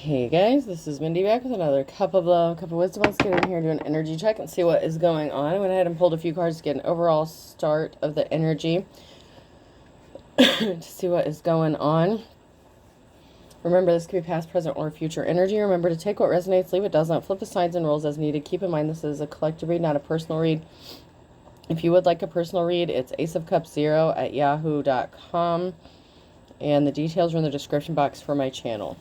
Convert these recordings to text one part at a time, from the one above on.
Hey guys, this is Mindy back with another cup of love, cup of wisdom. Let's get in here and do an energy check and see what is going on. I went ahead and pulled a few cards to get an overall start of the energy to see what is going on. Remember, this could be past, present, or future energy. Remember to take what resonates, leave what doesn't. Flip the signs and rolls as needed. Keep in mind this is a collective read, not a personal read. If you would like a personal read, it's aceofcups0@yahoo.com. And the details are in the description box for my channel.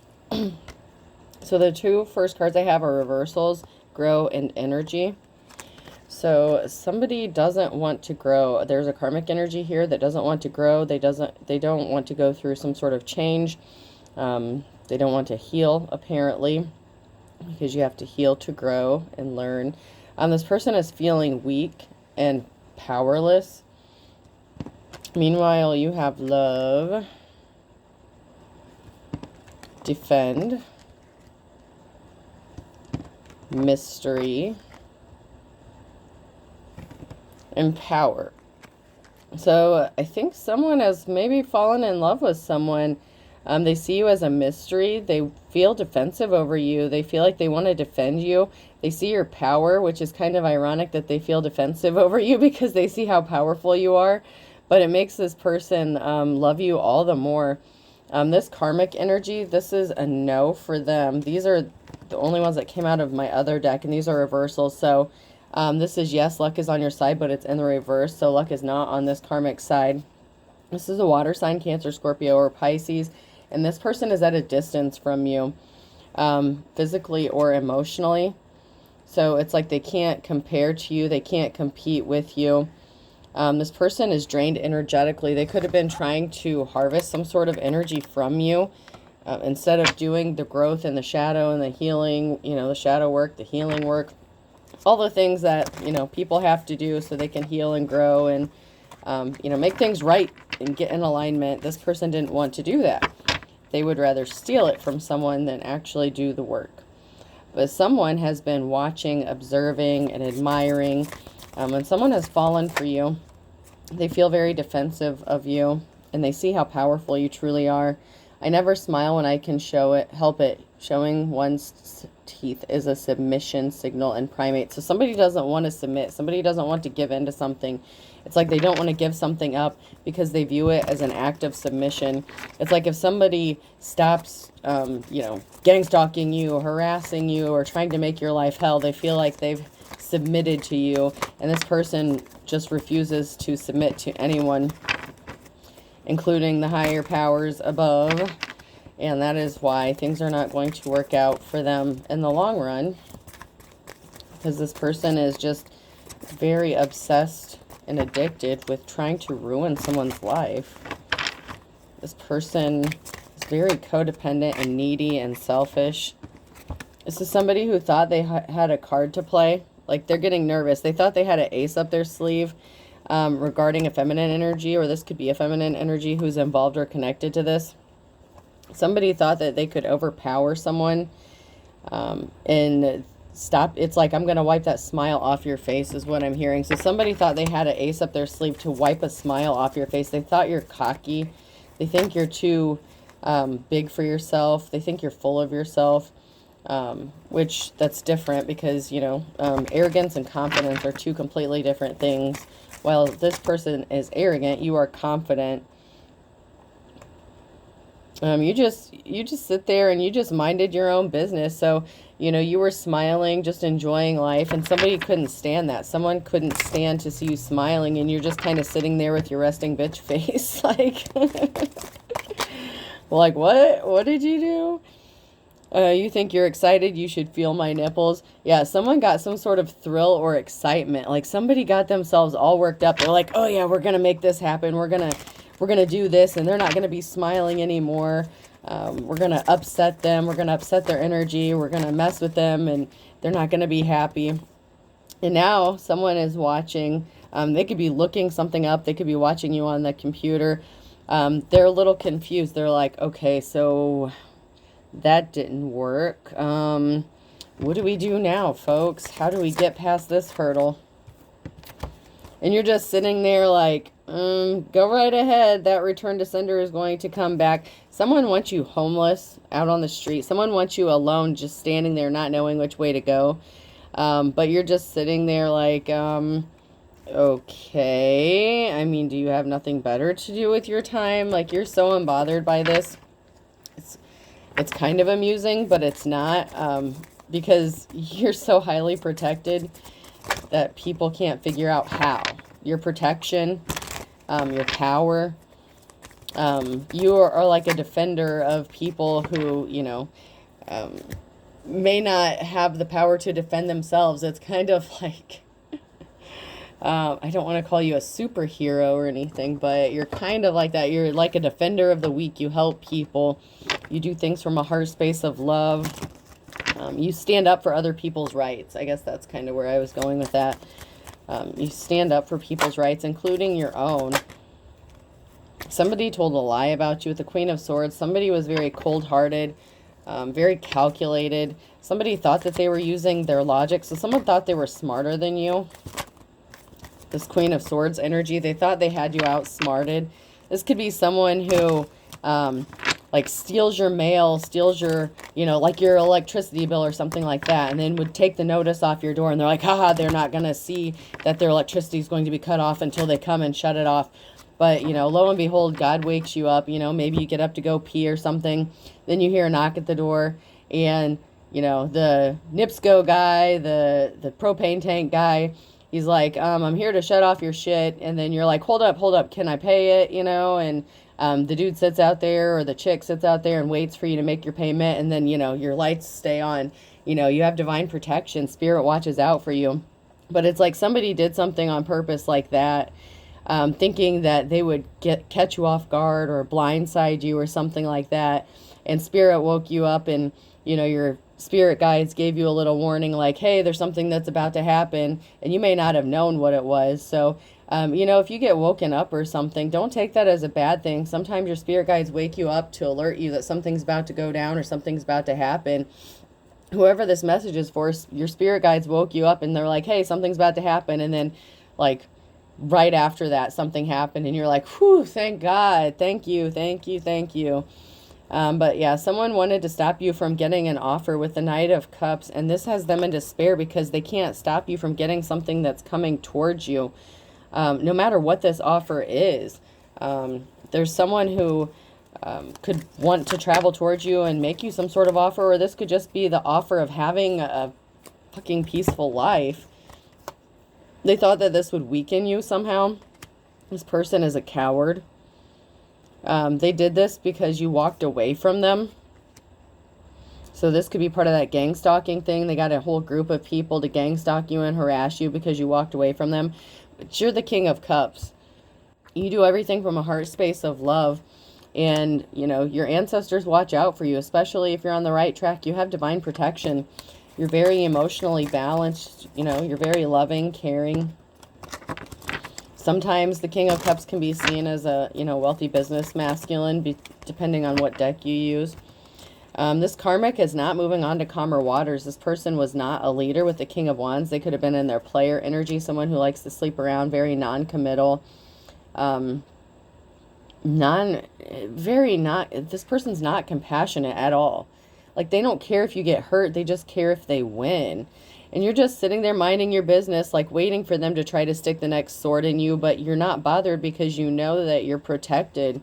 So the two first cards I have are reversals, grow, and energy. So somebody doesn't want to grow. There's a karmic energy here that doesn't want to grow. They don't want to go through some sort of change. They don't want to heal, apparently, because you have to heal to grow and learn. This person is feeling weak and powerless. Meanwhile, you have love, defend, mystery, and power. So I think someone has maybe fallen in love with someone. They see you as a mystery. They feel defensive over you. They feel like they want to defend you. They see your power, which is kind of ironic that they feel defensive over you because they see how powerful you are. But it makes this person love you all the more. This karmic energy, this is a no for them. These are the only ones that came out of my other deck, and these are reversals. So this is yes, luck is on your side, but it's in the reverse. So luck is not on this karmic side. This is a water sign, Cancer, Scorpio, or Pisces. And this person is at a distance from you, physically or emotionally. So it's like they can't compare to you. They can't compete with you. This person is drained energetically. They could have been trying to harvest some sort of energy from you instead of doing the growth and the shadow and the healing, the shadow work, the healing work, all the things that, people have to do so they can heal and grow and, make things right and get in alignment. This person didn't want to do that. They would rather steal it from someone than actually do the work. But someone has been watching, observing, and admiring. When someone has fallen for you, they feel very defensive of you, and they see how powerful you truly are. I never smile when I can help it. Showing one's teeth is a submission signal in primates. So somebody doesn't want to submit. Somebody doesn't want to give in to something. It's like they don't want to give something up because they view it as an act of submission. It's like if somebody stops, gang stalking you, harassing you, or trying to make your life hell, they feel like they've submitted to you. And this person just refuses to submit to anyone, including the higher powers above. And that is why things are not going to work out for them in the long run. Because this person is just very obsessed and addicted with trying to ruin someone's life. This person is very codependent and needy and selfish. This is somebody who thought they had a card to play. Like, they're getting nervous. They thought they had an ace up their sleeve regarding a feminine energy, or this could be a feminine energy who's involved or connected to this. Somebody thought that they could overpower someone and stop. It's like, I'm going to wipe that smile off your face is what I'm hearing. So somebody thought they had an ace up their sleeve to wipe a smile off your face. They thought you're cocky. They think you're too big for yourself. They think you're full of yourself, which that's different because, arrogance and confidence are two completely different things. While this person is arrogant, you are confident. You just sit there and you just minded your own business. So, you were smiling, just enjoying life, and somebody couldn't stand that. Someone couldn't stand to see you smiling, and you're just kind of sitting there with your resting bitch face. Like what did you do? You think you're excited? You should feel my nipples. Yeah, someone got some sort of thrill or excitement. Like somebody got themselves all worked up. They're like, oh yeah, we're going to make this happen. We're going to do this, and they're not going to be smiling anymore. We're going to upset them. We're going to upset their energy. We're going to mess with them, and they're not going to be happy. And now someone is watching. They could be looking something up. They could be watching you on the computer. They're a little confused. They're like, okay, so that didn't work. What do we do now, folks? How do we get past this hurdle? And you're just sitting there like, Go right ahead. That return to sender is going to come back. Someone wants you homeless out on the street. Someone wants you alone, just standing there, not knowing which way to go. But you're just sitting there like, okay. I mean, do you have nothing better to do with your time? Like, you're so unbothered by this. It's kind of amusing, but it's not, because you're so highly protected that people can't figure out how. Your protection, your power. You are like a defender of people who, may not have the power to defend themselves. It's kind of like, I don't want to call you a superhero or anything, but you're kind of like that. You're like a defender of the weak. You help people. You do things from a heart space of love. You stand up for other people's rights. I guess that's kind of where I was going with that. You stand up for people's rights, including your own. Somebody told a lie about you with the Queen of Swords. Somebody was very cold-hearted, very calculated. Somebody thought that they were using their logic. So someone thought they were smarter than you. This Queen of Swords energy, they thought they had you outsmarted. This could be someone who, like, steals your mail, steals your, like your electricity bill or something like that, and then would take the notice off your door, and they're like, haha, they're not going to see that their electricity is going to be cut off until they come and shut it off. But, lo and behold, God wakes you up, maybe you get up to go pee or something, then you hear a knock at the door, and, the NIPSCO guy, the propane tank guy, he's like, I'm here to shut off your shit. And then you're like, hold up, can I pay it? And the dude sits out there, or the chick sits out there and waits for you to make your payment. And then, your lights stay on. You have divine protection. Spirit watches out for you. But it's like somebody did something on purpose like that, thinking that they would catch you off guard or blindside you or something like that. And Spirit woke you up, and, your spirit guides gave you a little warning like, hey, there's something that's about to happen, and you may not have known what it was. So, if you get woken up or something, don't take that as a bad thing. Sometimes your spirit guides wake you up to alert you that something's about to go down or something's about to happen. Whoever this message is for, your spirit guides woke you up and they're like, hey, something's about to happen. And then, like, right after that, something happened, and you're like, whew, thank God, thank you. But yeah, someone wanted to stop you from getting an offer with the Knight of Cups, and this has them in despair because they can't stop you from getting something that's coming towards you, no matter what this offer is. There's someone who could want to travel towards you and make you some sort of offer, or this could just be the offer of having a fucking peaceful life. They thought that this would weaken you somehow. This person is a coward. They did this because you walked away from them. So this could be part of that gang stalking thing. They got a whole group of people to gang stalk you and harass you because you walked away from them. But you're the King of Cups. You do everything from a heart space of love. And, your ancestors watch out for you, especially if you're on the right track. You have divine protection. You're very emotionally balanced. You're very loving, caring. Sometimes the King of Cups can be seen as a, wealthy business masculine, depending on what deck you use. This karmic is not moving on to calmer waters. This person was not a leader with the King of Wands. They could have been in their player energy, someone who likes to sleep around, very non-committal. This person's not compassionate at all. Like, they don't care if you get hurt. They just care if they win. And you're just sitting there minding your business, like waiting for them to try to stick the next sword in you, but you're not bothered because you know that you're protected.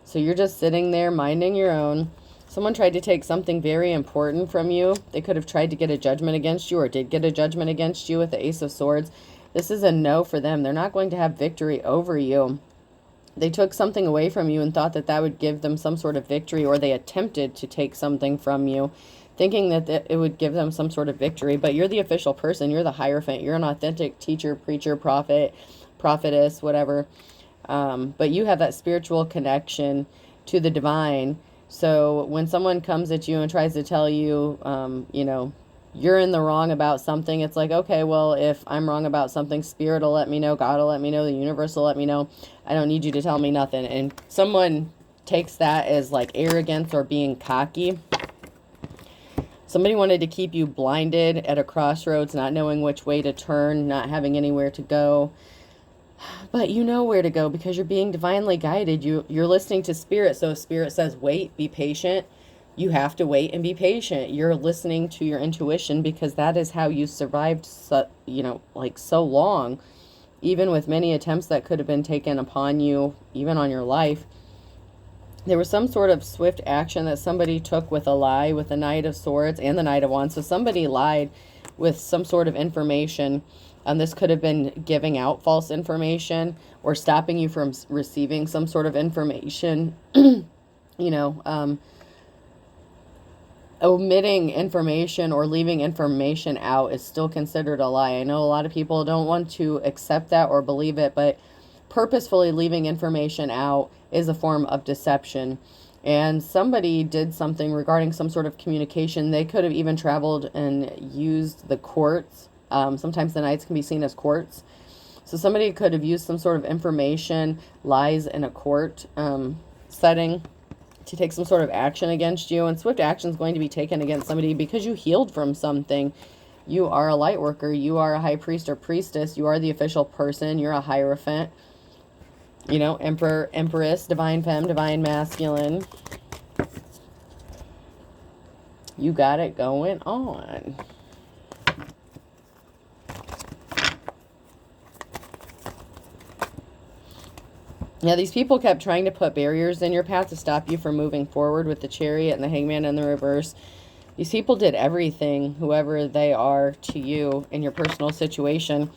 So you're just sitting there minding your own. Someone tried to take something very important from you. They could have tried to get a judgment against you, or did get a judgment against you with the Ace of Swords. This is a no for them. They're not going to have victory over you. They took something away from you and thought that that would give them some sort of victory, or they attempted to take something from you, thinking that it would give them some sort of victory. But you're the official person. You're the Hierophant. You're an authentic teacher, preacher, prophet, prophetess, whatever. But you have that spiritual connection to the divine. So when someone comes at you and tries to tell you, you're in the wrong about something, it's like, okay, well, if I'm wrong about something, Spirit will let me know, God will let me know, the universe will let me know. I don't need you to tell me nothing. And someone takes that as like arrogance or being cocky. Somebody wanted to keep you blinded at a crossroads, not knowing which way to turn, not having anywhere to go. But you know where to go because you're being divinely guided. You're listening to spirit. So if spirit says wait, be patient, you have to wait and be patient. You're listening to your intuition because that is how you survived like so long, even with many attempts that could have been taken upon you, even on your life. There was some sort of swift action that somebody took with a lie, with the Knight of Swords and the Knight of Wands. So somebody lied with some sort of information. This could have been giving out false information or stopping you from receiving some sort of information. Omitting information or leaving information out is still considered a lie. I know a lot of people don't want to accept that or believe it, but purposefully leaving information out is a form of deception. And somebody did something regarding some sort of communication. They could have even traveled and used the courts. Sometimes the knights can be seen as courts. So somebody could have used some sort of information, lies in a court setting to take some sort of action against you. And swift action is going to be taken against somebody because you healed from something. You are a light worker. You are a high priest or priestess. You are the official person. You're a hierophant. Emperor, empress, divine femme, divine masculine. You got it going on. Now, these people kept trying to put barriers in your path to stop you from moving forward with the Chariot and the Hangman in the reverse. These people did everything, whoever they are, to you in your personal situation.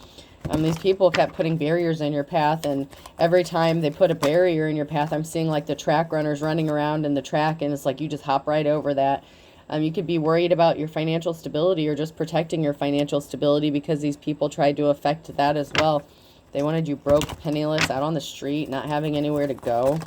These people kept putting barriers in your path, and every time they put a barrier in your path, I'm seeing like the track runners running around in the track, and it's like you just hop right over that. You could be worried about your financial stability or just protecting your financial stability because these people tried to affect that as well. They wanted you broke, penniless, out on the street, not having anywhere to go,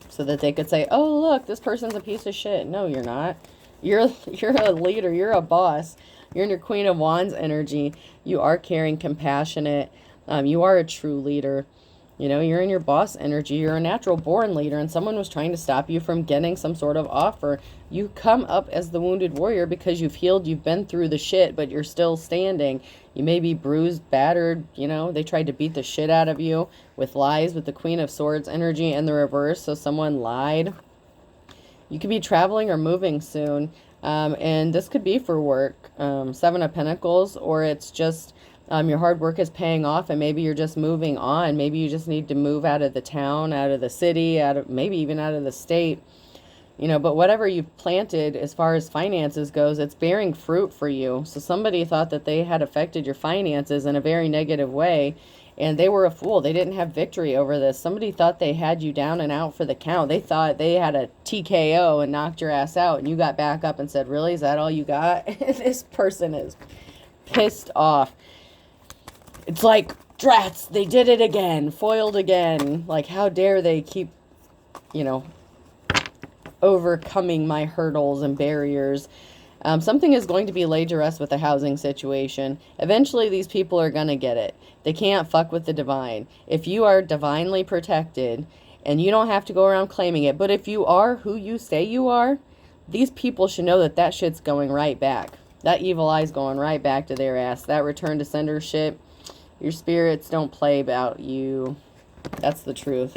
so that they could say, oh, look, this person's a piece of shit. No, you're not. You're a leader. You're a boss. You're in your Queen of Wands energy. You are caring, compassionate. You are a true leader. You're in your boss energy. You're a natural born leader, and someone was trying to stop you from getting some sort of offer. You come up as the wounded warrior because you've healed. You've been through the shit, but you're still standing. You may be bruised, battered. They tried to beat the shit out of you with lies, with the Queen of Swords energy in the reverse. So someone lied. You could be traveling or moving soon. And this could be for work. Seven of Pentacles, or it's just your hard work is paying off, and maybe you're just moving on. Maybe you just need to move out of the town, out of the city, maybe even out of the state. But whatever you've planted as far as finances goes, it's bearing fruit for you. So somebody thought that they had affected your finances in a very negative way, and they were a fool. They didn't have victory over this. Somebody thought they had you down and out for the count. They thought they had a TKO and knocked your ass out, and you got back up and said, really, is that all you got? This person is pissed off. It's like, drats, they did it again, foiled again. Like, how dare they keep, overcoming my hurdles and barriers. Something is going to be laid to rest with the housing situation. Eventually, these people are going to get it. They can't fuck with the divine. If you are divinely protected, and you don't have to go around claiming it, but if you are who you say you are, these people should know that that shit's going right back. That evil eye's going right back to their ass. That return to sender shit, your spirits don't play about you. That's the truth.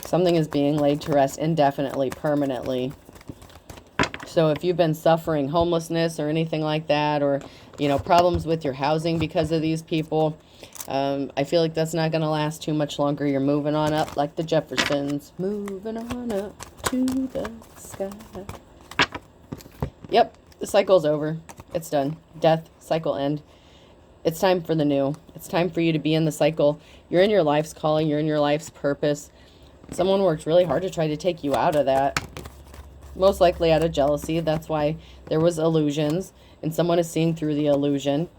Something is being laid to rest indefinitely, permanently. So if you've been suffering homelessness or anything like that, or, problems with your housing because of these people, I feel like that's not going to last too much longer. You're moving on up like the Jeffersons. Moving on up to the sky. Yep, the cycle's over. It's done. Death, cycle end. It's time for the new. It's time for you to be in the cycle. You're in your life's calling. You're in your life's purpose. Someone worked really hard to try to take you out of that. Most likely out of jealousy. That's why there was illusions. And someone is seeing through the illusion.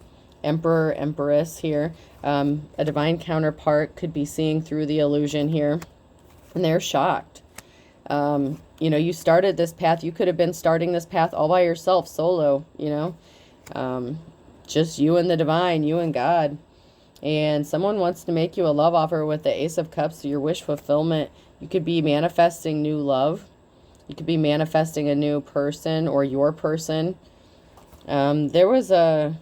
Emperor, Empress here. A divine counterpart could be seeing through the illusion here. And they're shocked. You started this path. You could have been starting this path all by yourself, solo, just you and the divine, you and God. And someone wants to make you a love offer with the Ace of Cups, your wish fulfillment. You could be manifesting new love. You could be manifesting a new person or your person. There was a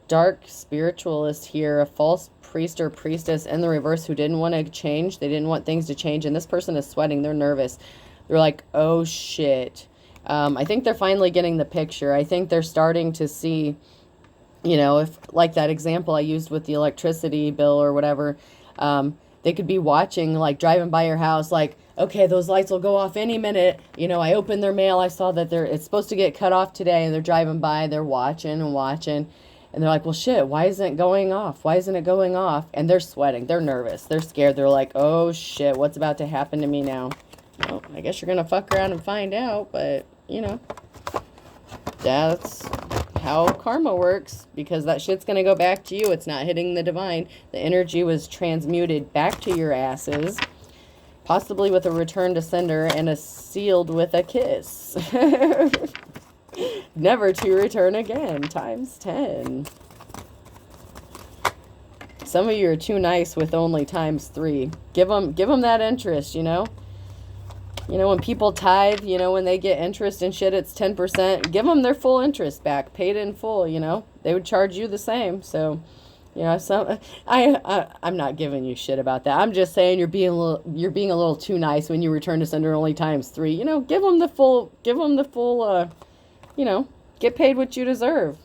dark spiritualist here, a false priest or priestess in the reverse who didn't want to change. They didn't want things to change. And this person is sweating. They're nervous. They're like, oh, shit. I think they're finally getting the picture. I think they're starting to see, you know, if like that example I used with the electricity bill or whatever, they could be watching, like driving by your house, like, okay, those lights will go off any minute. You know, I opened their mail. I saw that it's supposed to get cut off today, and they're driving by. They're watching and watching. And they're like, well, shit, why isn't it going off? Why isn't it going off? And they're sweating. They're nervous. They're scared. They're like, oh, shit, what's about to happen to me now? Well, I guess you're going to fuck around and find out. But, you know, that's how karma works, because that shit's going to go back to you. It's not hitting the divine. The energy was transmuted back to your asses, possibly with a return to sender and a sealed with a kiss. Never to return again, times 10. Some of you are too nice with only times 3. Give them that interest, you know. You know, when people tithe, you know, when they get interest and shit, it's 10%. Give them their full interest back, paid in full, you know. They would charge you the same. So, you know, I'm not giving you shit about that. I'm just saying you're being a little too nice when you return to sender only times 3. You know, give them the full, you know, get paid what you deserve.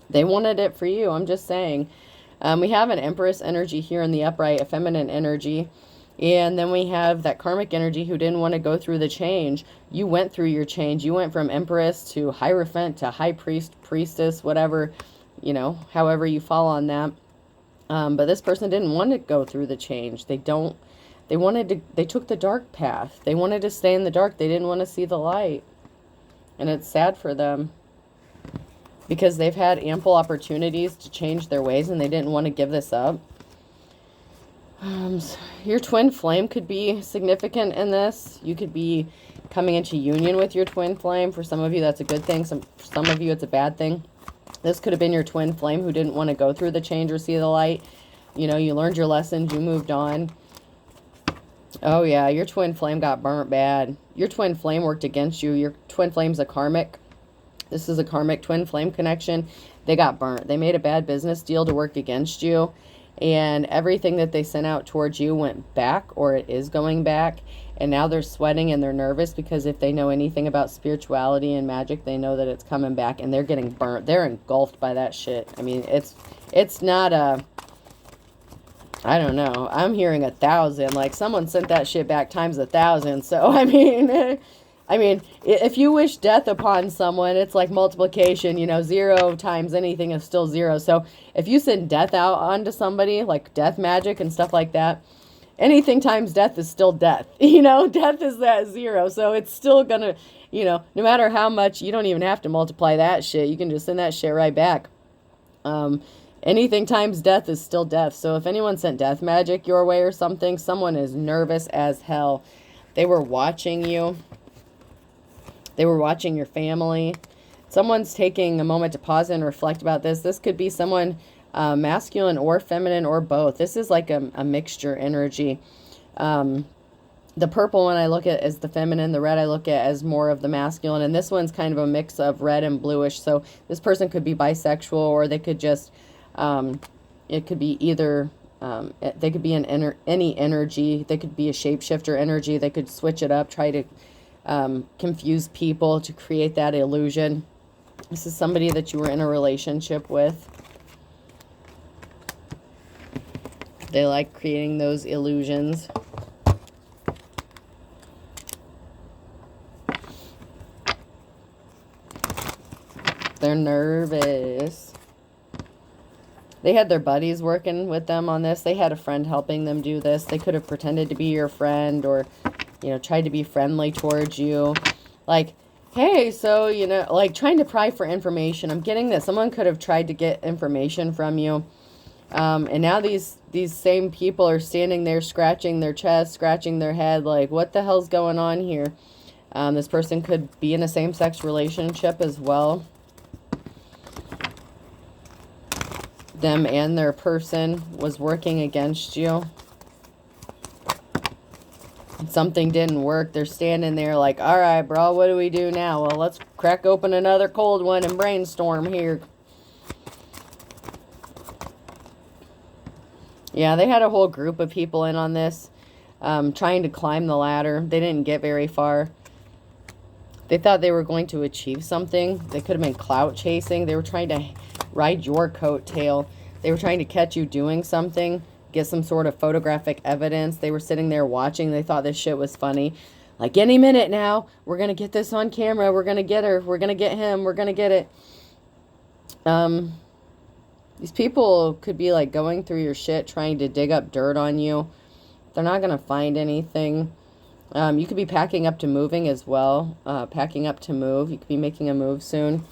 They wanted it for you. I'm just saying. We have an Empress energy here in the upright, a feminine energy. And then we have that karmic energy who didn't want to go through the change. You went through your change. You went from Empress to Hierophant to High Priest, Priestess, whatever, you know, however you fall on that. But this person didn't want to go through the change. They took the dark path. They wanted to stay in the dark. They didn't want to see the light. And it's sad for them, because they've had ample opportunities to change their ways and they didn't want to give this up. Your twin flame could be significant in this. You could be coming into union with your twin flame. For some of you, that's a good thing. For some of you, it's a bad thing. This could have been your twin flame who didn't want to go through the change or see the light. You know, you learned your lessons. You moved on. Oh, yeah, your twin flame got burnt bad. Your twin flame worked against you. Your twin flame's a karmic. This is a karmic twin flame connection. They got burnt. They made a bad business deal to work against you. And everything that they sent out towards you went back, or it is going back. And now they're sweating and they're nervous, because if they know anything about spirituality and magic, they know that it's coming back, and they're getting burnt. They're engulfed by that shit. I mean, it's not a... I don't know. I'm hearing 1,000. Like, someone sent that shit back times 1,000. So, I mean, if you wish death upon someone, it's like multiplication. You know, 0 times anything is still 0. So, if you send death out onto somebody, like death magic and stuff like that, anything times death is still death. You know, death is that 0. So, it's still gonna, you know, no matter how much, you don't even have to multiply that shit. You can just send that shit right back. Anything times death is still death. So if anyone sent death magic your way or something, someone is nervous as hell. They were watching you. They were watching your family. Someone's taking a moment to pause and reflect about this. This could be someone masculine or feminine or both. This is like a mixture energy. The purple one I look at as the feminine. The red I look at as more of the masculine. And this one's kind of a mix of red and bluish. So this person could be bisexual, or they could just... it could be either, they could be any energy. They could be a shapeshifter energy. They could switch it up, try to confuse people to create that illusion. This is somebody that you were in a relationship with. They like creating those illusions. They're nervous. They had their buddies working with them on this. They had a friend helping them do this. They could have pretended to be your friend, or, you know, tried to be friendly towards you. Like, hey, so, you know, like trying to pry for information. I'm getting that someone could have tried to get information from you. And now these same people are standing there scratching their chest, scratching their head. Like, what the hell's going on here? This person could be in a same-sex relationship as well. Them and their person was working against you. Something didn't work. They're standing there like, all right, bro, what do we do now? Well, let's crack open another cold one and brainstorm here. Yeah, they had a whole group of people in on this, trying to climb the ladder. They didn't get very far. They thought they were going to achieve something. They could have been clout chasing. They were trying to ride your coattail. They were trying to catch you doing something, get some sort of photographic evidence. They were sitting there watching. They thought this shit was funny. Like, any minute now, we're going to get this on camera. We're going to get her. We're going to get him. We're going to get it. These people could be, like, going through your shit, trying to dig up dirt on you. They're not going to find anything. You could be packing up to moving as well. Packing up to move. You could be making a move soon.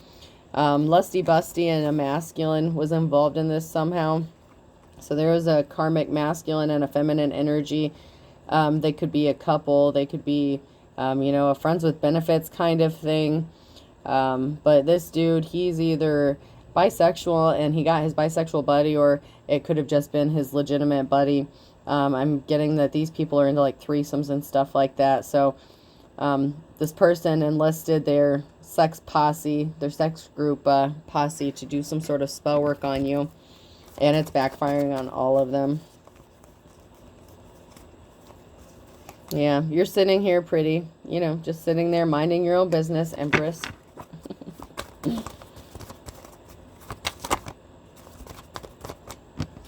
Lusty Busty and a masculine was involved in this somehow. So there was a karmic masculine and a feminine energy. They could be a couple. They could be, a friends with benefits kind of thing. But this dude, he's either bisexual and he got his bisexual buddy, or it could have just been his legitimate buddy. I'm getting that these people are into like threesomes and stuff like that. So this person enlisted their sex posse, their sex group posse, to do some sort of spell work on you. And it's backfiring on all of them. Yeah, you're sitting here pretty, just sitting there minding your own business, Empress.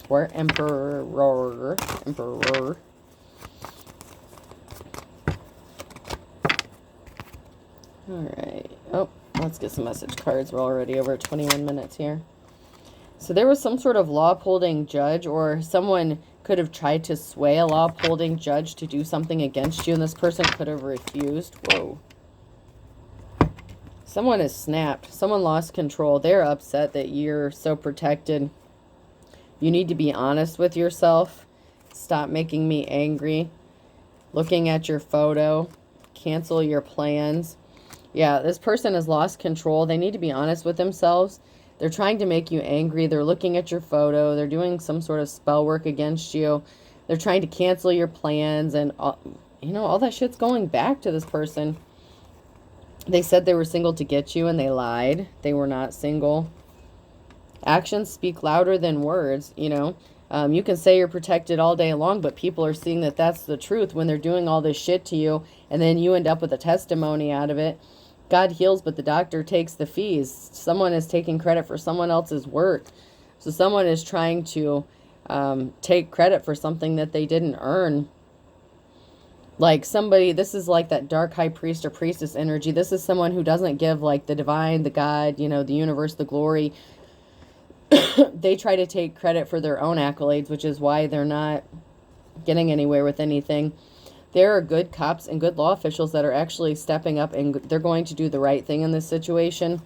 Or Emperor. Alright. Oh, let's get some message cards. We're already over 21 minutes here. So there was some sort of law-upholding judge, or someone could have tried to sway a law-upholding judge to do something against you, and this person could have refused. Whoa. Someone has snapped. Someone lost control. They're upset that you're so protected. You need to be honest with yourself. Stop making me angry. Looking at your photo. Cancel your plans. Yeah, this person has lost control. They need to be honest with themselves. They're trying to make you angry. They're looking at your photo. They're doing some sort of spell work against you. They're trying to cancel your plans. And, all that shit's going back to this person. They said they were single to get you, and they lied. They were not single. Actions speak louder than words, You can say you're protected all day long, but people are seeing that that's the truth when they're doing all this shit to you, and then you end up with a testimony out of it. God heals, but the doctor takes the fees. Someone is taking credit for someone else's work. So someone is trying to take credit for something that they didn't earn. Like somebody, this is like that dark high priest or priestess energy. This is someone who doesn't give like the divine, the God, the universe, the glory. They try to take credit for their own accolades, which is why they're not getting anywhere with anything. There are good cops and good law officials that are actually stepping up, and they're going to do the right thing in this situation.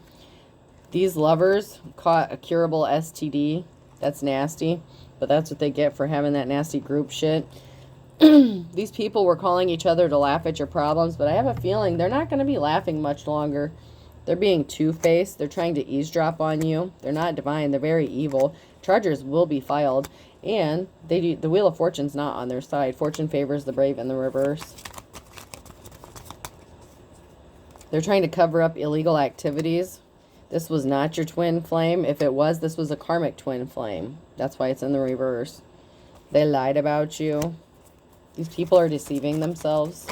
These lovers caught a curable STD. That's nasty, but that's what they get for having that nasty group shit. These people were calling each other to laugh at your problems, but I have a feeling they're not going to be laughing much longer. They're being two-faced. They're trying to eavesdrop on you. They're not divine. They're very evil. Charges will be filed. And the Wheel of Fortune's not on their side. Fortune favors the brave in the reverse. They're trying to cover up illegal activities. This was not your twin flame. If it was, this was a karmic twin flame. That's why it's in the reverse. They lied about you. These people are deceiving themselves.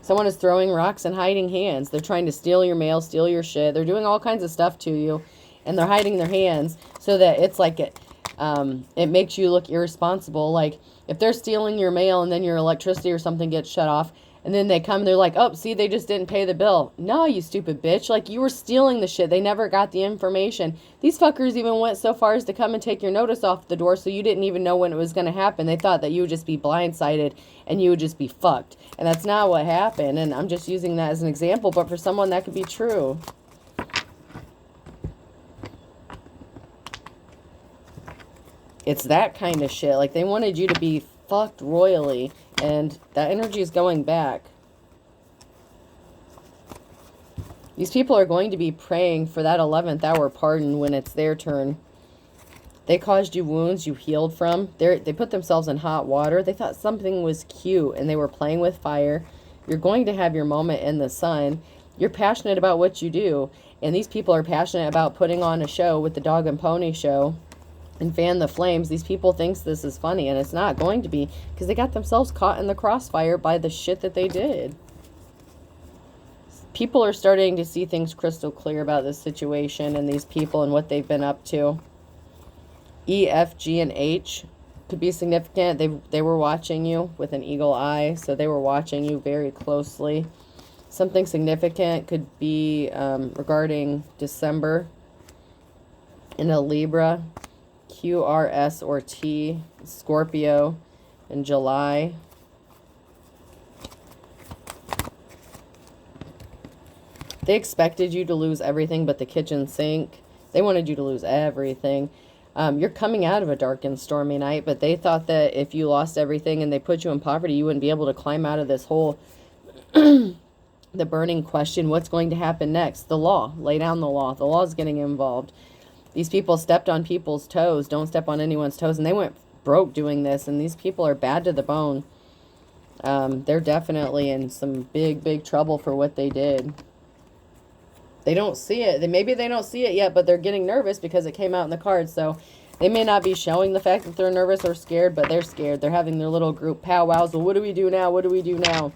Someone is throwing rocks and hiding hands. They're trying to steal your mail, steal your shit. They're doing all kinds of stuff to you. And they're hiding their hands so that it's like it makes you look irresponsible. Like if they're stealing your mail and then your electricity or something gets shut off, and then they come and they're like, oh, see, they just didn't pay the bill. No, you stupid bitch. Like you were stealing the shit. They never got the information. These fuckers even went so far as to come and take your notice off the door so you didn't even know when it was going to happen. They thought that you would just be blindsided and you would just be fucked. And that's not what happened. And I'm just using that as an example, but for someone that could be true. It's that kind of shit. Like they wanted you to be fucked royally, and that energy is going back. These people are going to be praying for that 11th hour pardon when it's their turn. They caused you wounds you healed from. They put themselves in hot water. They thought something was cute, and they were playing with fire. You're going to have your moment in the sun. You're passionate about what you do, and these people are passionate about putting on a show with the dog and pony show. and fan the flames. These people thinks this is funny, and it's not going to be, because they got themselves caught in the crossfire by the shit that they did. People are starting to see things crystal clear about this situation and these people and what they've been up to. E, F, G, and H could be significant. They were watching you with an eagle eye, so they were watching you very closely. Something significant could be regarding December in a Libra, Q, R, S, or T, Scorpio in July. They expected you to lose everything but the kitchen sink. They wanted you to lose everything. You're coming out of a dark and stormy night, but they thought that if you lost everything and they put you in poverty, you wouldn't be able to climb out of this hole. The burning question, what's going to happen next? The law. Lay down the law. The law is getting involved. These people stepped on people's toes. Don't step on anyone's toes. And they went broke doing this. And these people are bad to the bone. They're definitely in some big, big trouble for what they did. They don't see it. Maybe they don't see it yet, but they're getting nervous because it came out in the cards. So they may not be showing the fact that they're nervous or scared, but they're scared. They're having their little group powwows. Well, what do we do now? What do we do now?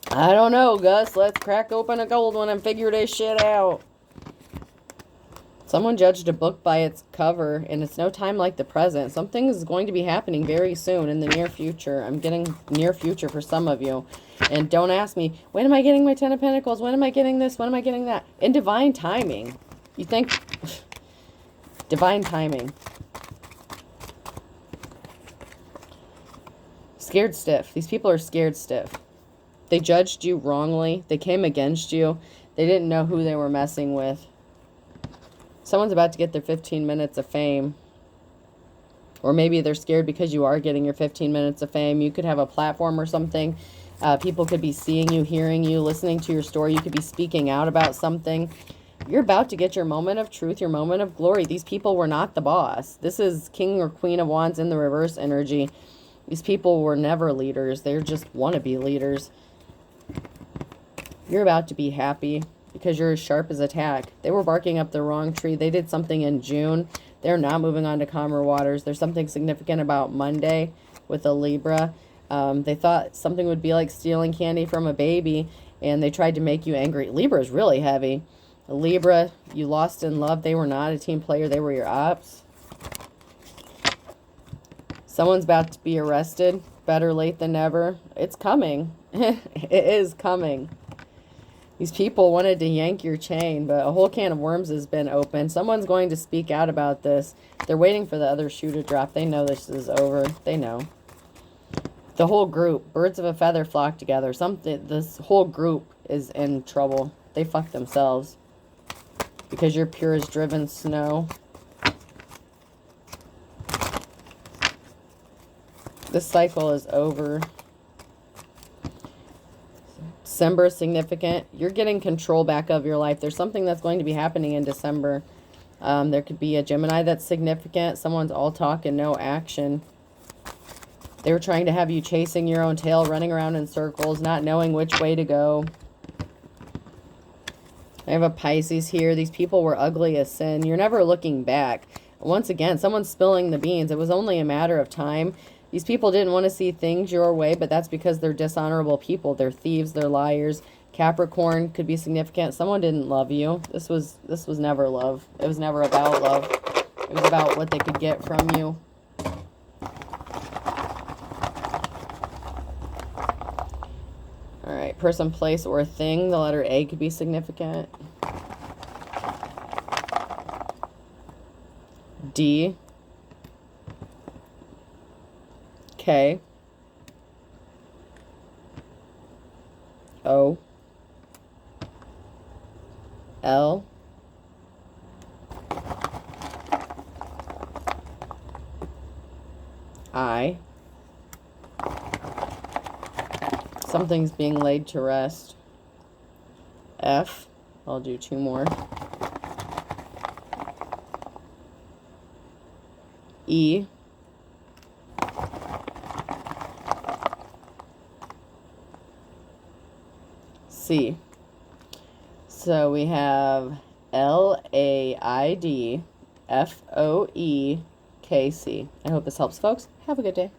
I don't know, Gus. Let's crack open a gold one and figure this shit out. Someone judged a book by its cover, and it's no time like the present. Something is going to be happening very soon in the near future. I'm getting near future for some of you. And don't ask me, when am I getting my 10 of Pentacles? When am I getting this? When am I getting that? In divine timing. You think... divine timing. Scared stiff. These people are scared stiff. They judged you wrongly. They came against you. They didn't know who they were messing with. Someone's about to get their 15 minutes of fame. Or maybe they're scared because you are getting your 15 minutes of fame. You could have a platform or something. People could be seeing you, hearing you, listening to your story. You could be speaking out about something. You're about to get your moment of truth, your moment of glory. These people were not the boss. This is King or Queen of Wands in the reverse energy. These people were never leaders. They're just wannabe leaders. You're about to be happy because you're as sharp as a tack. They were barking up the wrong tree. They did something in June. They're not moving on to calmer waters. There's something significant about Monday with a Libra. They thought something would be like stealing candy from a baby, and they tried to make you angry. Libra is really heavy. A Libra, you lost in love. They were not a team player. They were your ops. Someone's about to be arrested. Better late than never. It's coming. It is coming. These people wanted to yank your chain, but a whole can of worms has been opened. Someone's going to speak out about this. They're waiting for the other shoe to drop. They know this is over. They know. The whole group, birds of a feather flock together. This whole group is in trouble. They fuck themselves because you're pure as driven snow. This cycle is over. December is significant. You're getting control back of your life. There's something that's going to be happening in December. There could be a Gemini that's significant. Someone's all talk and no action. They were trying to have you chasing your own tail, running around in circles, not knowing which way to go. I have a Pisces here. These people were ugly as sin. You're never looking back. Once again, someone's spilling the beans. It was only a matter of time. These people didn't want to see things your way, but that's because they're dishonorable people. They're thieves. They're liars. Capricorn could be significant. Someone didn't love you. This was never love. It was never about love. It was about what they could get from you. All right, person, place, or thing. The letter A could be significant. D. K. O. L. I. Something's being laid to rest. F. I'll do two more. E. C. So we have LAID, FOE, Casey. I hope this helps, folks. Have a good day.